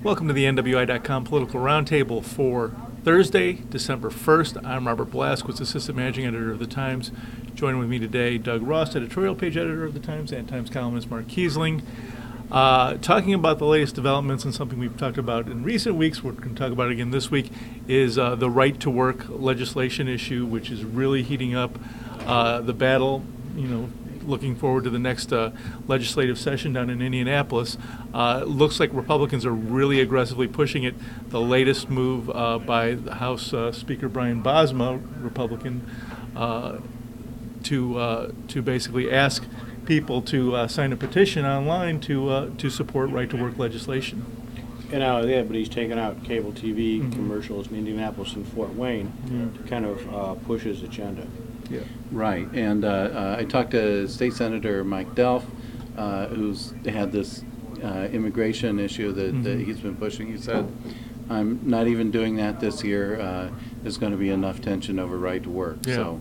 Welcome to the NWI.com Political Roundtable for Thursday, December 1st. I'm Robert Blaszkiewicz, Assistant Managing Editor of The Times. Joining with me today, Doug Ross, Editorial Page Editor of The Times, and Times columnist Mark Kiesling. Talking about the latest developments and something we've talked about in recent weeks, we're going to talk about again this week, is the right-to-work legislation issue, which is really heating up the battle, looking forward to the next legislative session down in Indianapolis. Looks like Republicans are really aggressively pushing it. The latest move by the House Speaker Brian Bosma, Republican, to basically ask people to sign a petition online to support right-to-work legislation. And not only that, but he's taken out cable TV commercials in Indianapolis and Fort Wayne to kind of push his agenda. Yeah. Right, and I talked to State Senator Mike Delph, who's had this immigration issue that he's been pushing. He said, "I'm not even doing that this year. There's going to be enough tension over right to work." Yeah.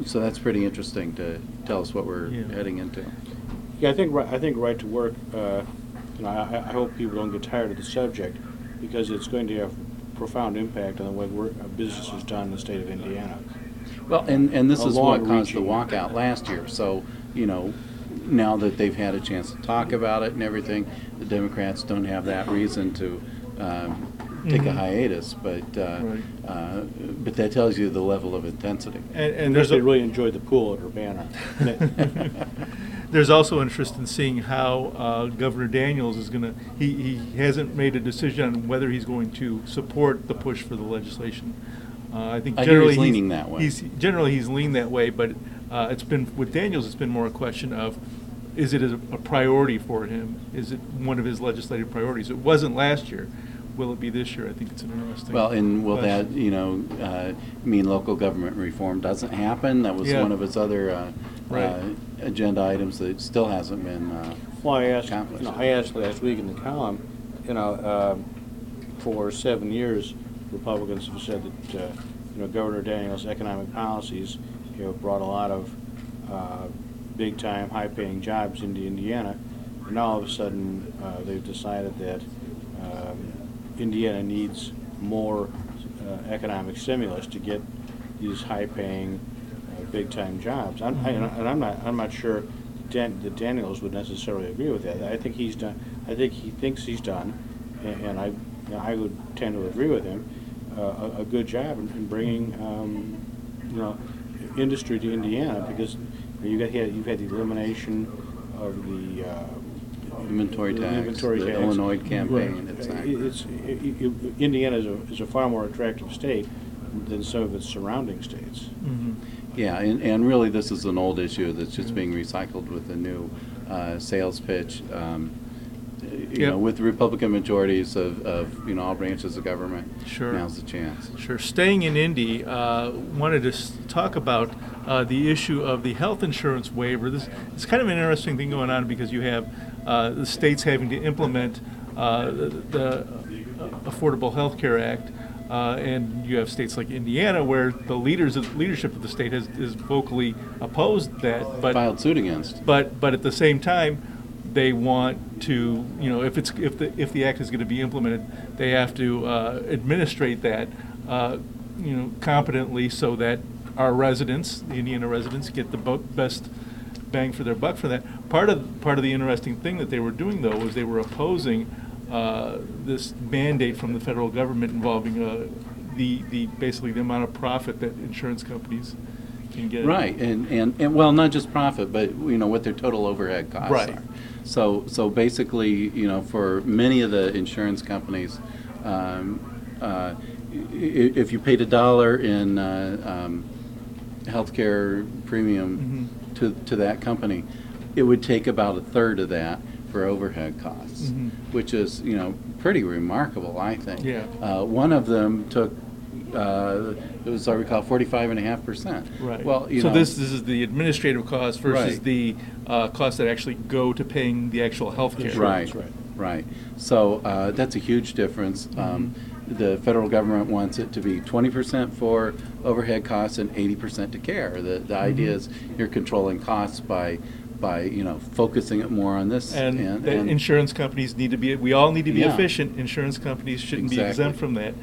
So that's pretty interesting to tell us what we're heading into. Yeah, I think right to work. I hope people don't get tired of the subject because it's going to have profound impact on the way business is done in the state of Indiana. Well, and this is what caused the walkout last year. So, now that they've had a chance to talk about it and everything, the Democrats don't have that reason to take a hiatus. But that tells you the level of intensity. And they really enjoyed the pool at Urbana. There's also interest in seeing how Governor Daniels is going to. He hasn't made a decision on whether he's going to support the push for the legislation. I think generally he's leaning that way. He's leaned that way, but it's been with Daniels. It's been more a question of, is it a priority for him? Is it one of his legislative priorities? It wasn't last year. Will it be this year? I think it's an interesting. Well, and will question. That mean local government reform doesn't happen? That was one of his other agenda items that still hasn't been. Well, I asked accomplished. Last week in the column, for 7 years. Republicans have said that Governor Daniels' economic policies brought a lot of big-time, high-paying jobs into Indiana, and now all of a sudden they've decided that Indiana needs more economic stimulus to get these high-paying, big-time jobs. I'm not sure that Daniels would necessarily agree with that. I think he's done. I think he thinks he's done, and I would tend to agree with him. A good job in bringing industry to Indiana, because you've had the elimination of the inventory tax, the Illinois campaign. Right. Indiana is a far more attractive state than some of its surrounding states. Yeah, and really this is an old issue that's just being recycled with a new sales pitch. With Republican majorities of all branches of government, now's the chance. Sure. Staying in Indy, wanted to talk about the issue of the health insurance waiver. It's kind of an interesting thing going on because you have the states having to implement the Affordable Health Care Act, and you have states like Indiana where the leadership of the state is vocally opposed that, but filed suit against. But at the same time, they want to, if the act is going to be implemented, they have to administrate that, competently, so that our residents, the Indiana residents, get the best bang for their buck for that. Part of the interesting thing that they were doing, though, was they were opposing this mandate from the federal government involving basically the amount of profit that insurance companies can get. Right, and well, not just profit, but what their total overhead costs are. So basically, for many of the insurance companies, if you paid $1 in healthcare premium to that company, it would take about a third of that for overhead costs, which is pretty remarkable, I think. Yeah. One of them took. It was, I recall, 45.5%. Right. Well, so this is the administrative cost versus the costs that actually go to paying the actual health care. Right. So that's a huge difference. The federal government wants it to be 20% for overhead costs and 80% to care. The idea is you're controlling costs by by focusing it more on this. And insurance companies need to be, we all need to be Yeah. efficient. Insurance companies shouldn't be Exactly. exempt from that.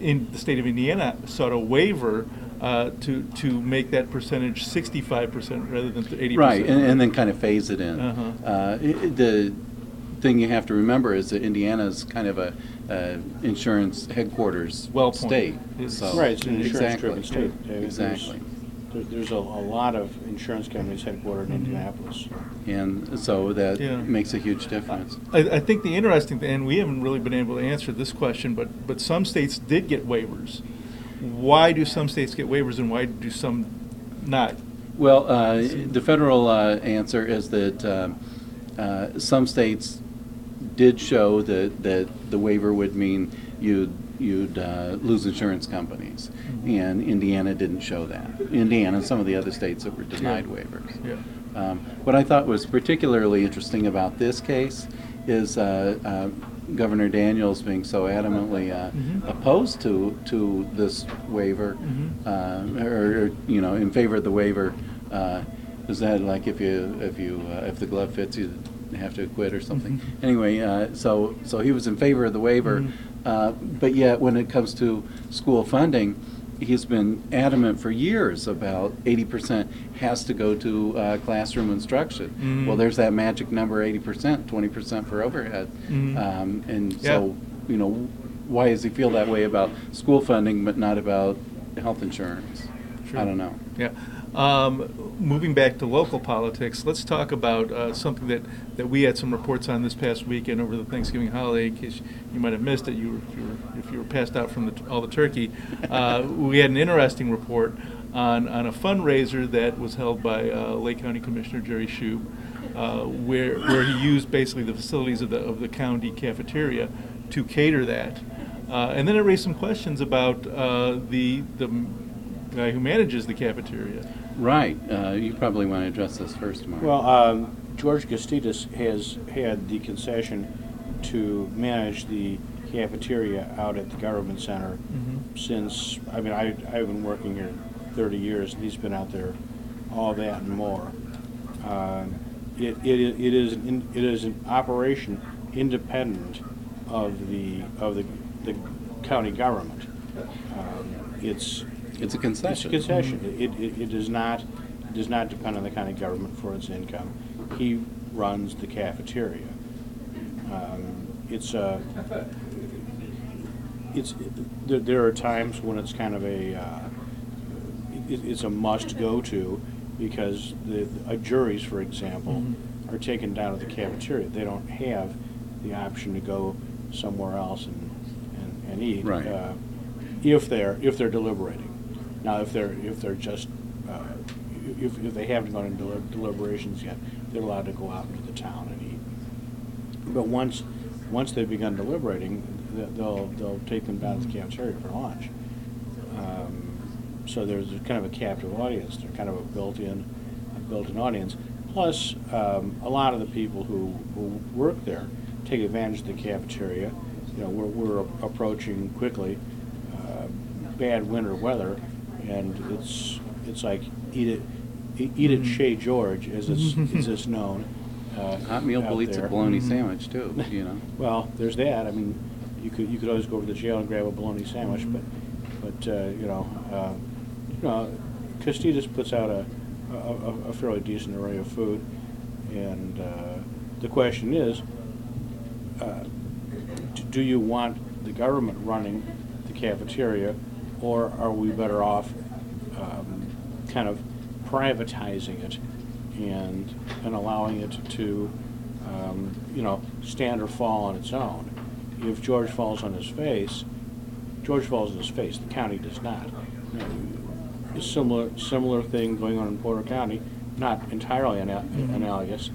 In the state of Indiana, sought a waiver to make that percentage 65% rather than 80%. Right, and then kind of phase it in. Uh-huh. The thing you have to remember is that Indiana is kind of a insurance headquarters Well pointed. state. It's- So, Right, it's an insurance-driven exactly. state. Exactly. There's a lot of insurance companies headquartered in Indianapolis. And so that Yeah. makes a huge difference. I think the interesting thing, and we haven't really been able to answer this question, but some states did get waivers. Why do some states get waivers and why do some not? Well, the federal answer is that some states did show that the waiver would mean you'd lose insurance companies, and Indiana didn't show that. Indiana and some of the other states that were denied waivers. Yeah. What I thought was particularly interesting about this case is Governor Daniels being so adamantly opposed to this waiver, or in favor of the waiver. Is that like if the glove fits, you have to quit or something? Anyway, so he was in favor of the waiver, but yet when it comes to school funding, he's been adamant for years about 80% has to go to classroom instruction. Well, there's that magic number, 80%, 20% for overhead. And so, why does he feel that way about school funding but not about health insurance? Sure. I don't know. Yeah. Moving back to local politics, let's talk about something that we had some reports on this past weekend over the Thanksgiving holiday. In case you might have missed it, if you were passed out from all the turkey, we had an interesting report on a fundraiser that was held by Lake County Commissioner Jerry Shube, where he used basically the facilities of the county cafeteria to cater that, and then it raised some questions about the guy who manages the cafeteria. Right. You probably want to address this first, Mark. Well, George Gastidis has had the concession to manage the cafeteria out at the government center since, I've been working here 30 years, and he's been out there all that and more. It is an operation independent of the county government. It's a concession. It's a concession. It does not depend on the county government for its income. He runs the cafeteria. There are times when it's kind of it's a must go to, because the juries, for example, are taken down to the cafeteria. They don't have the option to go somewhere else and eat. Right. If they're deliberating. Now, if they're just if they haven't gone into deliberations yet, they're allowed to go out into the town and eat. But once they've begun deliberating, they'll take them down to the cafeteria for lunch. So there's kind of a captive audience. They're kind of a built-in audience. Plus, a lot of the people who work there take advantage of the cafeteria. We're approaching quickly bad winter weather, and it's like eat it Shea George, as it's known. Hot meal will eat a bologna sandwich too. Well, there's that. I mean, you could always go to the jail and grab a bologna sandwich, but Castidis puts out a fairly decent array of food, and the question is, do you want the government running the cafeteria, or are we better off kind of privatizing it and allowing it to stand or fall on its own? If George falls on his face, George falls on his face. The county does not. A similar thing going on in Porter County, not entirely analogous,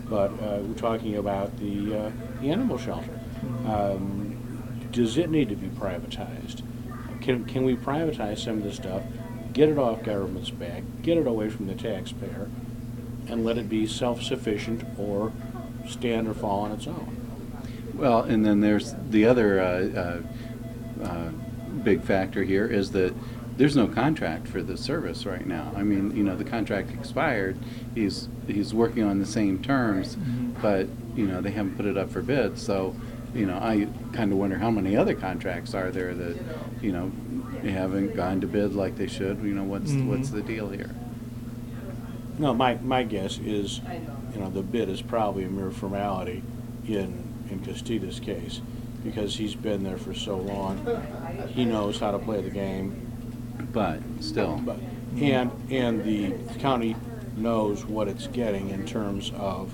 but we're talking about the animal shelter. Does it need to be privatized? Can we privatize some of this stuff, get it off government's back, get it away from the taxpayer, and let it be self-sufficient or stand or fall on its own? Well, and then there's the other big factor here is that there's no contract for the service right now. I mean, you know, the contract expired. He's working on the same terms, but you know, they haven't put it up for bid. So, you know, I kind of wonder how many other contracts are there that, you know, haven't gone to bid like they should. You know, what's the deal here? No, my guess is, you know, the bid is probably a mere formality in Costida's case, because he's been there for so long. He knows how to play the game. But still. But and the county knows what it's getting in terms of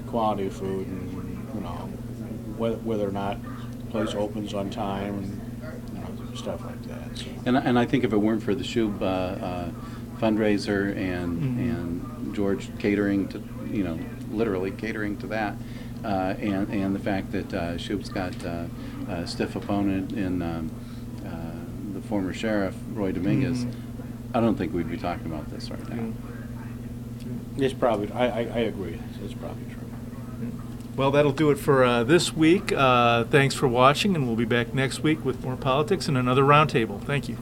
quality of food, and you know, whether or not the place opens on time, and you know, stuff like that. So. And I think if it weren't for the Shub fundraiser and George catering to, you know, literally catering to that, and the fact that Shub's got a stiff opponent in the former sheriff, Roy Dominguez, I don't think we'd be talking about this right now. It's probably, I agree, it's probably true. Well, that'll do it for this week. Thanks for watching, and we'll be back next week with more politics and another roundtable. Thank you.